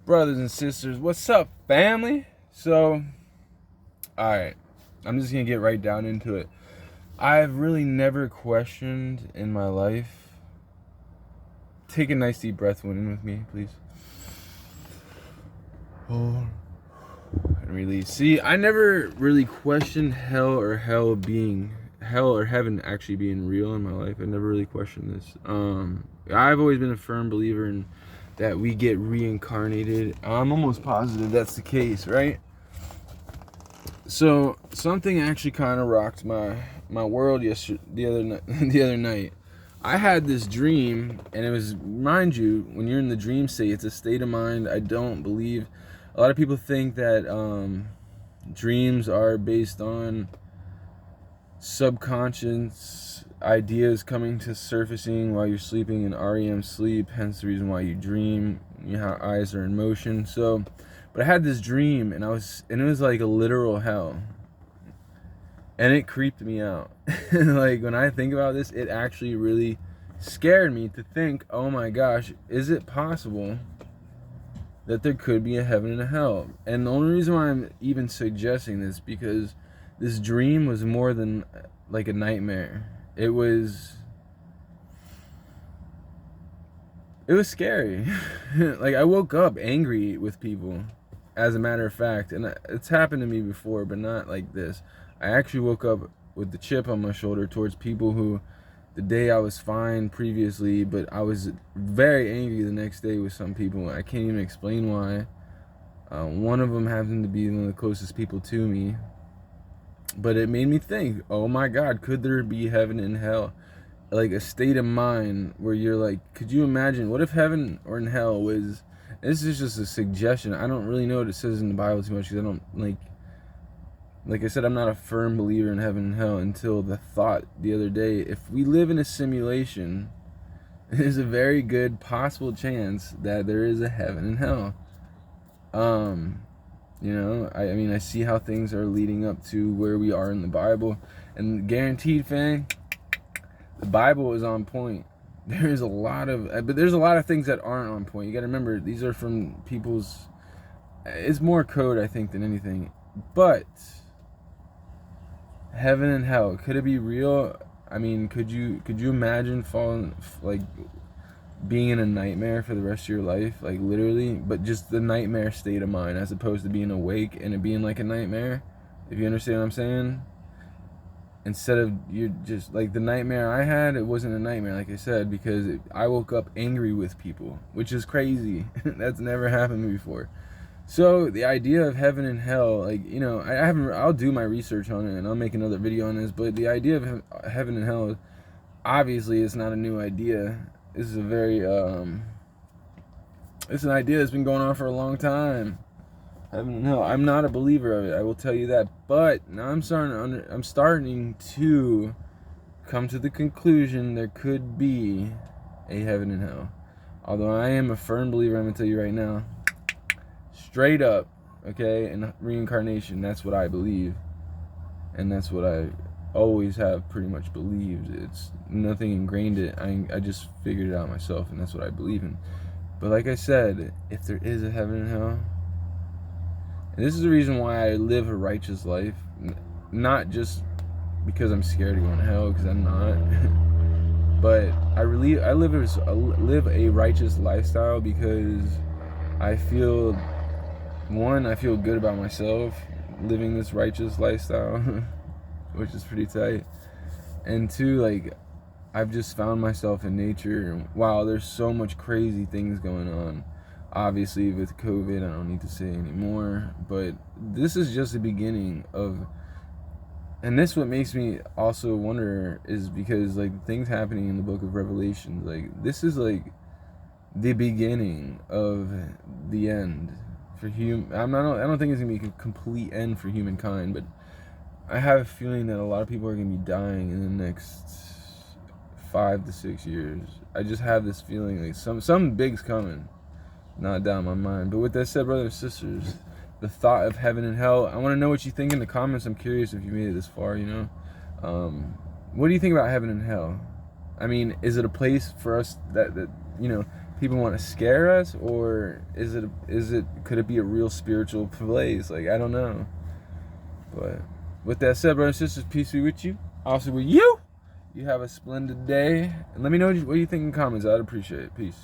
Brothers and sisters, what's up, family? So, alright, I'm just gonna get right down into it. I've really never questioned in my life. Take a nice deep breath in with me, please. Hold and release. See, I never really questioned hell or heaven actually being real in my life. I never really questioned this. I've always been a firm believer in that we get reincarnated. I'm almost positive that's the case, right? So something actually kind of rocked my world the other night. I had this dream, and it was, mind you, when you're in the dream state, it's a state of mind. I don't believe. A lot of people think that dreams are based on subconscious ideas coming to surfacing while you're sleeping in REM sleep, hence the reason why you dream. You know how eyes are in motion. So, but I had this dream, and it was like a literal hell, and it creeped me out. Like, when I think about this, it actually really scared me to think, oh my gosh, is it possible that there could be a heaven and a hell? And the only reason why I'm even suggesting this, because this dream was more than like a nightmare. It was scary. Like, I woke up angry with people, as a matter of fact, and it's happened to me before, but not like this. I actually woke up with the chip on my shoulder towards people who, the day I was fine previously, but I was very angry the next day with some people. I can't even explain why. One of them happened to be one of the closest people to me, but it made me think, oh my God, could there be heaven and hell? Like a state of mind where you're like, could you imagine, what if heaven or in hell was, this is just a suggestion. I don't really know what it says in the Bible too much, because I don't, like I said, I'm not a firm believer in heaven and hell until the thought the other day, if we live in a simulation, there's a very good possible chance that there is a heaven and hell. You know, I mean, I see how things are leading up to where we are in the Bible, and guaranteed, fam, the Bible is on point. There's a lot of things that aren't on point. You got to remember, these are from people's. It's more code, I think, than anything. But heaven and hell, could it be real? I mean, could you imagine being in a nightmare for the rest of your life, like literally, but just the nightmare state of mind, as opposed to being awake and it being like a nightmare? If you understand what I'm saying. Instead of, you just, like the nightmare I had, it wasn't a nightmare, like I said, because I woke up angry with people, which is crazy. That's never happened to me before. So the idea of heaven and hell, like, you know, I'll do my research on it and I'll make another video on this, but the idea of heaven and hell, obviously it's not a new idea. This is a very it's an idea that's been going on for a long time. Heaven and hell. I'm not a believer of it, I will tell you that. But now I'm starting to come to the conclusion there could be a heaven and hell. Although I am a firm believer, I'm gonna tell you right now, straight up, okay, in reincarnation. That's what I believe, and that's what I always have pretty much believed. It's nothing ingrained it. I just figured it out myself, and that's what I believe in. But like I said, if there is a heaven and hell, and this is the reason why I live a righteous life, not just because I'm scared of going to hell, because I'm not, but I live a righteous lifestyle because I feel good about myself living this righteous lifestyle, which is pretty tight. And two, like, I've just found myself in nature, and wow, there's so much crazy things going on. Obviously, with COVID, I don't need to say anymore, but this is just the beginning of, and this what makes me also wonder, is because, like, things happening in the book of Revelation, like, this is like the beginning of the end for I don't think it's gonna be a complete end for humankind, but I have a feeling that a lot of people are gonna be dying in the next 5 to 6 years. I just have this feeling like some big's coming. Not down my mind. But with that said, brothers and sisters, the thought of heaven and hell, I want to know what you think in the comments. I'm curious if you made it this far, you know. What do you think about heaven and hell? I mean, is it a place for us that you know, people want to scare us, or could it be a real spiritual place? Like, I don't know. But with that said, brothers and sisters, peace be with you. Also with you. You have a splendid day. And let me know what you think in the comments. I'd appreciate it. Peace.